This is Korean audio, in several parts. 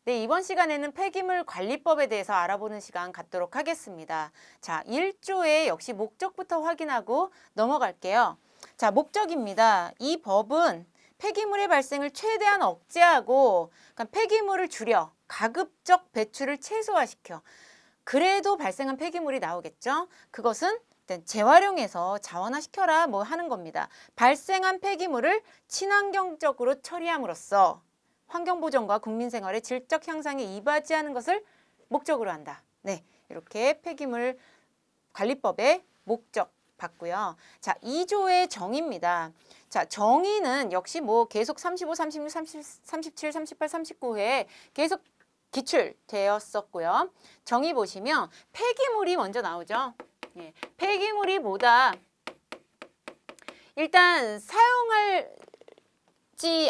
네, 이번 시간에는 폐기물 관리법에 대해서 알아보는 시간 갖도록 하겠습니다. 자, 1조의 역시 목적부터 확인하고 넘어갈게요. 자, 목적입니다. 이 법은 폐기물의 발생을 최대한 억제하고 그러니까 폐기물을 줄여 가급적 배출을 최소화시켜. 그래도 발생한 폐기물이 나오겠죠. 그것은 일단 재활용해서 자원화시켜라 뭐 하는 겁니다. 발생한 폐기물을 친환경적으로 처리함으로써 환경보전과 국민생활의 질적 향상에 이바지하는 것을 목적으로 한다. 네, 이렇게 폐기물 관리법의 목적 봤고요. 자, 2조의 정의입니다. 자, 정의는 역시 뭐 계속 35, 36, 30, 37, 38, 39회 계속 기출되었었고요. 정의 보시면 폐기물이 먼저 나오죠. 예, 폐기물이 뭐다? 일단 사용하지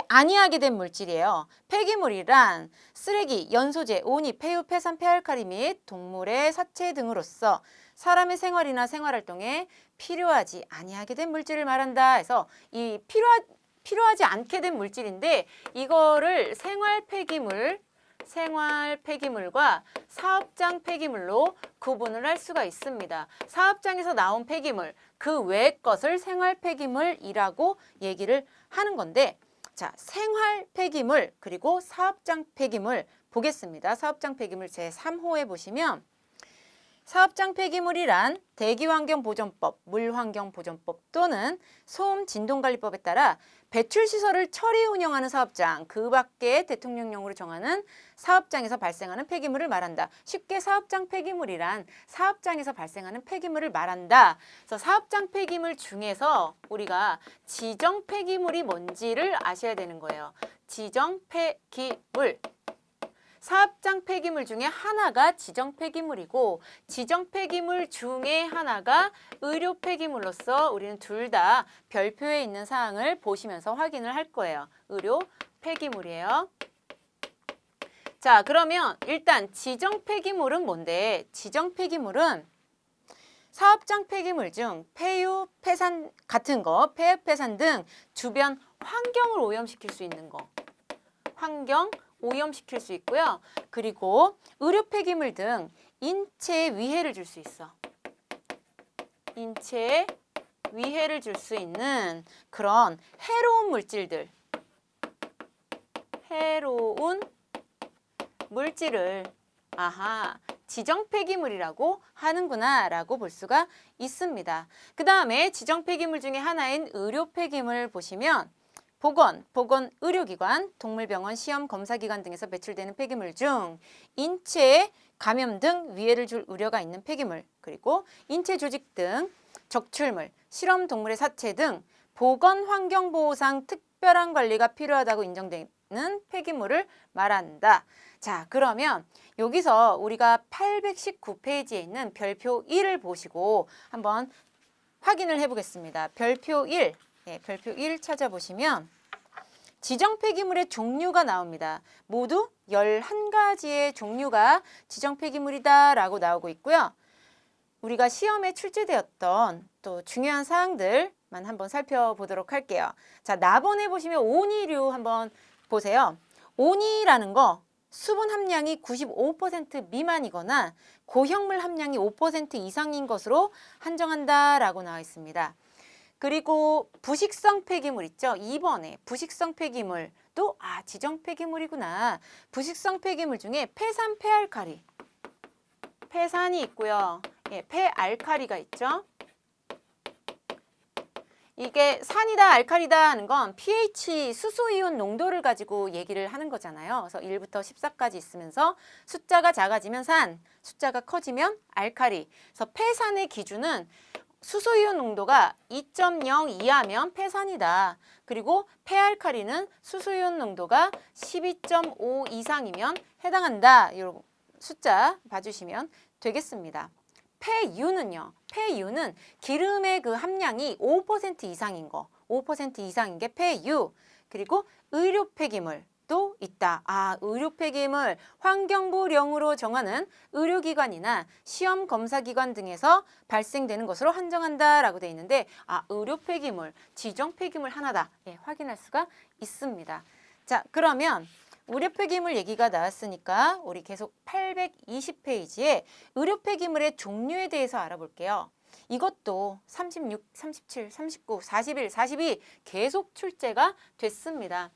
아니하게 된 물질이에요. 폐기물이란 쓰레기, 연소재, 온이, 폐유, 폐산, 폐알칼리 및 동물의 사체 등으로서 사람의 생활이나 생활활동에 필요하지 아니하게 된 물질을 말한다 해서 이 필요하지 않게 된 물질인데 이거를 생활 폐기물과 사업장 폐기물로 구분을 할 수가 있습니다. 사업장에서 나온 폐기물, 그 외의 것을 생활 폐기물이라고 얘기를 하는 건데 자, 생활 폐기물 그리고 사업장 폐기물 보겠습니다. 사업장 폐기물 제3호에 보시면 사업장 폐기물이란 대기환경보전법, 물환경보전법 또는 소음진동관리법에 따라 배출시설을 처리 운영하는 사업장, 그 밖에 대통령령으로 정하는 사업장에서 발생하는 폐기물을 말한다. 쉽게 사업장 폐기물이란 사업장에서 발생하는 폐기물을 말한다. 그래서 사업장 폐기물 중에서 우리가 지정 폐기물이 뭔지를 아셔야 되는 거예요. 지정 폐기물. 사업장 폐기물 중에 하나가 지정 폐기물이고 지정 폐기물 중에 하나가 의료 폐기물로서 우리는 둘 다 별표에 있는 사항을 보시면서 확인을 할 거예요. 의료 폐기물이에요. 자, 그러면 일단 지정 폐기물은 뭔데? 지정 폐기물은 사업장 폐기물 중 폐유, 폐산 같은 거, 폐유, 폐산 등 주변 환경을 오염시킬 수 있는 거. 환경 오염시킬 수 있고요. 그리고 의료 폐기물 등 인체에 위해를 줄 수 있어. 인체에 위해를 줄 수 있는 그런 해로운 물질들. 해로운 물질을 지정 폐기물이라고 하는구나 라고 볼 수가 있습니다. 그 다음에 지정 폐기물 중에 하나인 의료 폐기물 보시면 보건, 의료기관, 동물병원, 시험, 검사기관 등에서 배출되는 폐기물 중 인체에 감염 등 위해를 줄 우려가 있는 폐기물, 그리고 인체 조직 등 적출물, 실험 동물의 사체 등 보건환경보호상 특별한 관리가 필요하다고 인정되는 폐기물을 말한다. 자, 그러면 여기서 우리가 819페이지에 있는 별표 1을 보시고 한번 확인을 해보겠습니다. 별표 1. 네, 별표 1 찾아보시면 지정 폐기물의 종류가 나옵니다. 모두 11가지의 종류가 지정 폐기물이다 라고 나오고 있고요. 우리가 시험에 출제되었던 또 중요한 사항들만 한번 살펴보도록 할게요. 자, 나번에 보시면 온이류 한번 보세요. 온이라는 거 수분 함량이 95% 미만이거나 고형물 함량이 5% 이상인 것으로 한정한다 라고 나와 있습니다. 그리고 부식성 폐기물 있죠. 2번에 부식성 폐기물도 지정 폐기물이구나. 부식성 폐기물 중에 폐산, 폐알칼리. 폐산이 있고요. 예, 폐알칼리가 있죠. 이게 산이다, 알칼리다 하는 건 pH 수소이온 농도를 가지고 얘기를 하는 거잖아요. 그래서 1부터 14까지 있으면서 숫자가 작아지면 산, 숫자가 커지면 알칼리. 그래서 폐산의 기준은 수소이온 농도가 2.0 이하면 폐산이다. 그리고 폐알칼리는 수소이온 농도가 12.5 이상이면 해당한다. 이 숫자 봐주시면 되겠습니다. 폐유는요. 폐유는 기름의 그 함량이 5% 이상인 거. 5% 이상인 게 폐유. 그리고 의료 폐기물도 있다. 의료 폐기물 환경부령으로 정하는 의료기관이나 시험 검사기관 등에서 발생되는 것으로 한정한다라고 되어 있는데 의료 폐기물, 지정 폐기물 하나다. 예, 확인할 수가 있습니다. 자, 그러면 의료 폐기물 얘기가 나왔으니까 우리 계속 820페이지에 의료 폐기물의 종류에 대해서 알아볼게요. 이것도 36, 37, 39, 41, 42 계속 출제가 됐습니다.